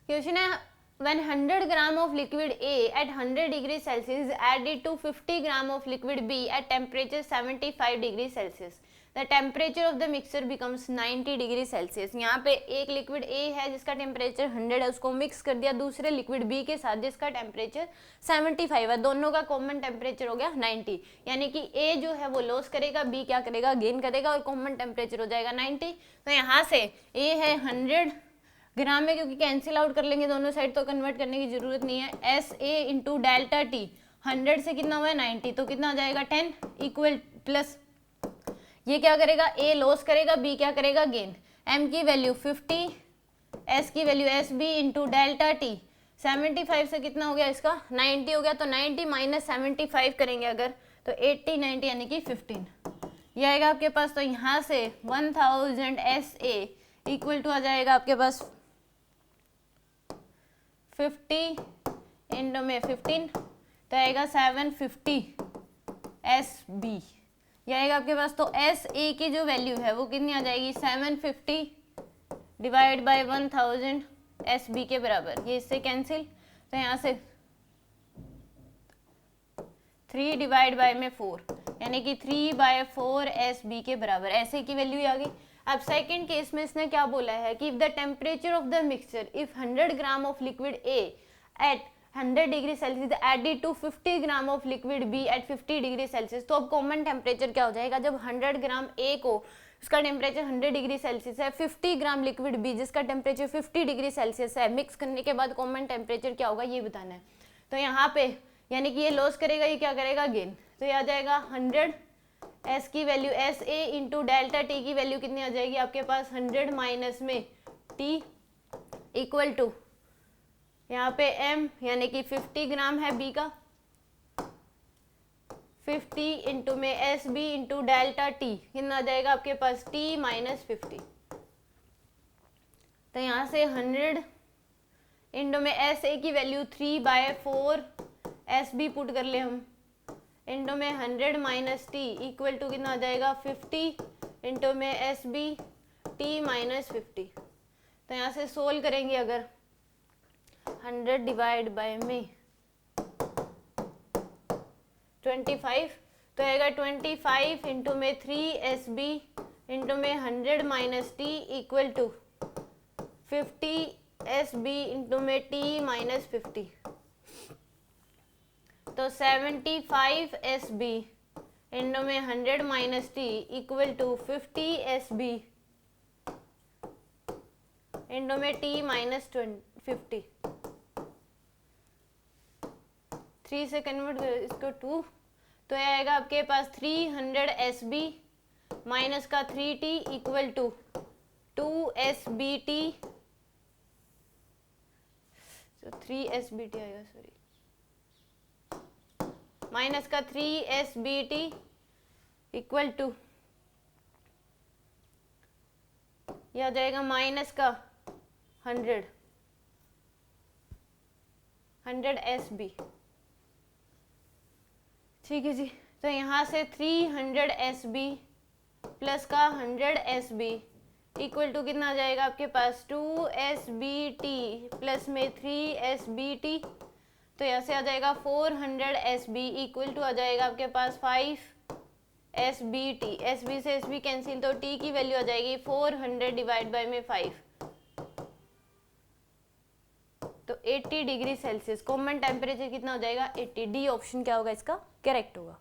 Question है when 100 gram of liquid A at 100 degrees Celsius is added to 50 gram of liquid B at temperature 75 degrees Celsius, the temperature of the mixture becomes 90 degree Celsius. यहाँ पे एक liquid A है जिसका temperature 100 है, उसको mix कर दिया दूसरे लिक्विड B के साथ जिसका टेम्परेचर 75 है, दोनों का कॉमन टेम्परेचर हो गया 90, यानी कि A जो है वो लॉस करेगा, B क्या करेगा, गेन करेगा और कॉमन टेम्परेचर हो जाएगा 90। तो यहाँ से A है 100 ग्राम में, क्योंकि कैंसिल आउट कर लेंगे दोनों साइड तो कन्वर्ट करने की जरूरत नहीं है। S A into delta T, 100 से कितना हुआ है 90, तो कितना आ जाएगा 10 इक्वल प्लस ये क्या करेगा, ए लॉस करेगा, बी क्या करेगा, गेन। एम की वैल्यू 50, एस की value S B into delta T, 75 से कितना हो गया इसका 90 हो गया, तो 90 माइनस 75 करेंगे अगर तो 80 90 यानी कि 15 ये आएगा आपके पास। तो यहाँ से 1000 एस ए इक्वल टू आ जाएगा आपके पास 50 इंटू में 15 तो आएगा 750 एस बी ये आएगा आपके पास। तो एस ए की जो वैल्यू है वो कितनी आ जाएगी 750 डिवाइड बाय 1000 एस बी के बराबर, ये इससे कैंसिल, तो यहाँ से 3 डिवाइड बाय में 4 यानी कि 3/4 एस बी के बराबर, ऐसे की वैल्यू आ गई। अब सेकंड केस में इसने क्या बोला है कि if the temperature of the mixture if 100 gram of liquid A at 100 degree Celsius added to 50 gram of liquid B at 50 degree Celsius, तो अब कॉमन टेम्परेचर क्या हो जाएगा, जब 100 ग्राम ए को उसका टेम्परेचर 100 डिग्री सेल्सियस है, 50 ग्राम लिक्विड बी जिसका टेम्परेचर 50 डिग्री सेल्सियस है, मिक्स करने के बाद कॉमन टेम्परेचर क्या होगा ये बताना है। तो यहाँ पे यानी कि ये लॉस करेगा, ये क्या करेगा, गेन, तो ये आ जाएगा 100 एस की value S A into delta T की वैल्यू कितनी आ जाएगी आपके पास 100 माइनस में टी इक्वल टू यहाँ पे एम यानी कि 50 ग्राम है बी का, 50 इंटू में S B into delta T कितना आ जाएगा आपके पास टी माइनस 50। तो यहाँ से 100 इंटू में एस ए की वैल्यू 3/4 एस बी पुट कर ले हम इंटू में 100 माइनस टी इक्वल टू कितना आ जाएगा 50 इंटू में एस बी टी माइनस 50। तो यहाँ से सोल्व करेंगे अगर 100 डिवाइड बाय में 25 तो आएगा 25 इंटू में 3 एस बी इंटू में 100 minus T equal to 50 S B into में टी माइनस 50। तो 75 एस बी इंटू में 100 minus T equal to 50 S B into में टी माइनस 50। 3 से कन्वर्ट करो इसको 2 तो ये आएगा आपके पास 300 एस बी माइनस का 3t equal to 2 S B T, तो 3 एस बी टी आएगा सॉरी माइनस का 3 S B T equal to यह आ जाएगा माइनस का 100 एस बी। ठीक है जी, तो यहाँ से 300 एस बी प्लस का 100 एस बी इक्वल टू कितना आ जाएगा आपके पास 2 एस बी टी प्लस में 3 एस बी टी, तो यहाँ से आ जाएगा 400 एस बी इक्वल टू आ जाएगा आपके पास 5 S B T, S B से एस बी कैंसिल, तो टी की वैल्यू आ जाएगी 400 डिवाइड बाय में 5 तो 80 डिग्री सेल्सियस। कॉमन टेम्परेचर कितना हो जाएगा 80, डी ऑप्शन क्या होगा इसका करेक्ट होगा।